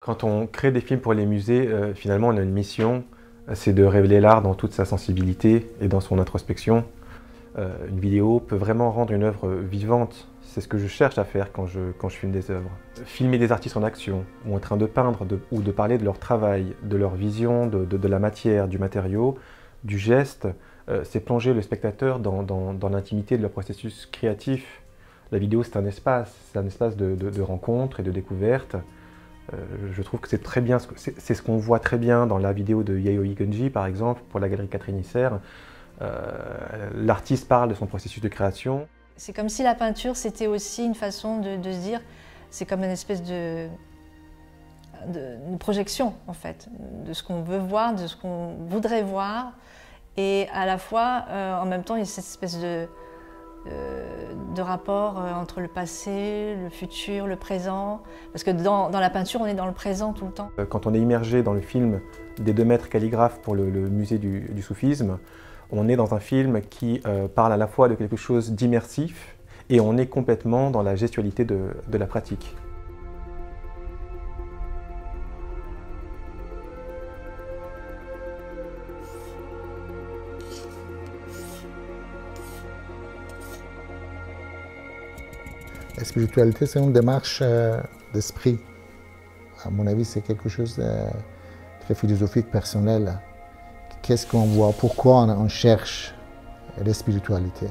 Quand on crée des films pour les musées, finalement on a une mission, c'est de révéler l'art dans toute sa sensibilité et dans son introspection. Une vidéo peut vraiment rendre une œuvre vivante. C'est ce que je cherche à faire quand je filme des œuvres. Filmer des artistes en action, ou en train de peindre, ou de parler de leur travail, de leur vision, de la matière, du matériau, du geste, c'est plonger le spectateur dans l'intimité de leur processus créatif. La vidéo, c'est un espace de rencontre et de découverte. Je trouve que c'est très bien, c'est ce qu'on voit très bien dans la vidéo de Yayoi Gunji, par exemple, pour la galerie Catherine Isser. L'artiste parle de son processus de création. C'est comme si la peinture, c'était aussi une façon de se dire, c'est comme une espèce de projection, en fait, de ce qu'on veut voir, de ce qu'on voudrait voir. Et à la fois, en même temps, il y a cette espèce de rapport entre le passé, le futur, le présent. Parce que dans la peinture, on est dans le présent tout le temps. Quand on est immergé dans le film des 2 maîtres calligraphes pour le musée du soufisme, on est dans un film qui parle à la fois de quelque chose d'immersif et on est complètement dans la gestualité de la pratique. La spiritualité, c'est une démarche d'esprit. À mon avis, c'est quelque chose de très philosophique, personnel. Qu'est-ce qu'on voit? Pourquoi on cherche la spiritualité?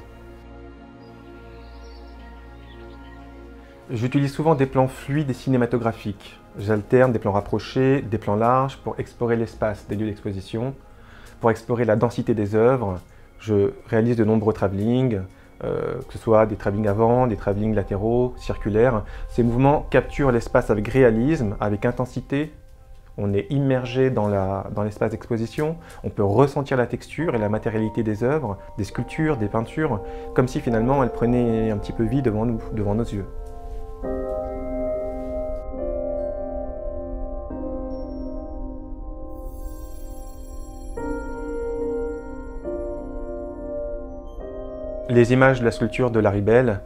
J'utilise souvent des plans fluides et cinématographiques. J'alterne des plans rapprochés, des plans larges pour explorer l'espace des lieux d'exposition, pour explorer la densité des œuvres. Je réalise de nombreux travelling, que ce soit des travelling avant, des travelling latéraux, circulaires. Ces mouvements capturent l'espace avec réalisme, avec intensité. On est immergé dans l'espace d'exposition, on peut ressentir la texture et la matérialité des œuvres, des sculptures, des peintures, comme si finalement elles prenaient un petit peu vie devant nous, devant nos yeux. Les images de la sculpture de Larry Bell,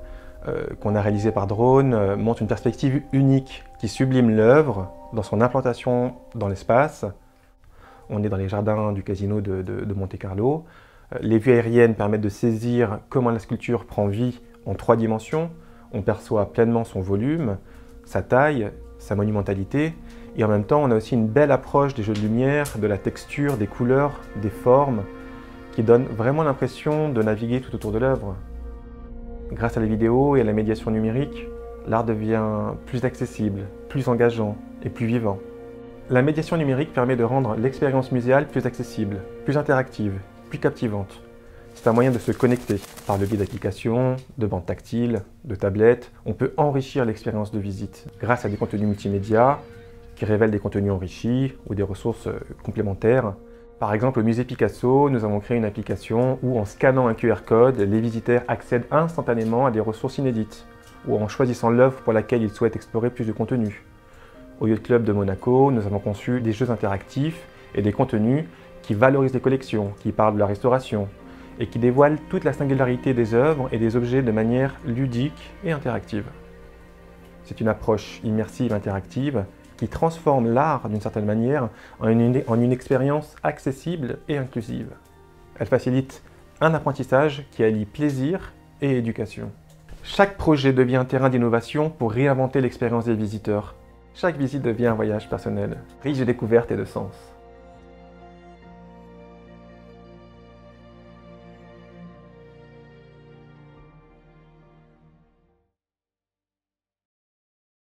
qu'on a réalisée par drone, montrent une perspective unique qui sublime l'œuvre dans son implantation dans l'espace. On est dans les jardins du casino de Monte-Carlo. Les vues aériennes permettent de saisir comment la sculpture prend vie en 3 dimensions. On perçoit pleinement son volume, sa taille, sa monumentalité. Et en même temps, on a aussi une belle approche des jeux de lumière, de la texture, des couleurs, des formes, qui donne vraiment l'impression de naviguer tout autour de l'œuvre. Grâce à la vidéo et à la médiation numérique, l'art devient plus accessible, plus engageant et plus vivant. La médiation numérique permet de rendre l'expérience muséale plus accessible, plus interactive, plus captivante. C'est un moyen de se connecter par le biais d'applications, de bandes tactiles, de tablettes. On peut enrichir l'expérience de visite grâce à des contenus multimédia qui révèlent des contenus enrichis ou des ressources complémentaires. Par exemple, au musée Picasso, nous avons créé une application où, en scannant un QR code, les visiteurs accèdent instantanément à des ressources inédites, ou en choisissant l'œuvre pour laquelle ils souhaitent explorer plus de contenu. Au Yacht Club de Monaco, nous avons conçu des jeux interactifs et des contenus qui valorisent les collections, qui parlent de la restauration, et qui dévoilent toute la singularité des œuvres et des objets de manière ludique et interactive. C'est une approche immersive interactive qui transforme l'art d'une certaine manière en une expérience accessible et inclusive. Elle facilite un apprentissage qui allie plaisir et éducation. Chaque projet devient un terrain d'innovation pour réinventer l'expérience des visiteurs. Chaque visite devient un voyage personnel, riche de découvertes et de sens.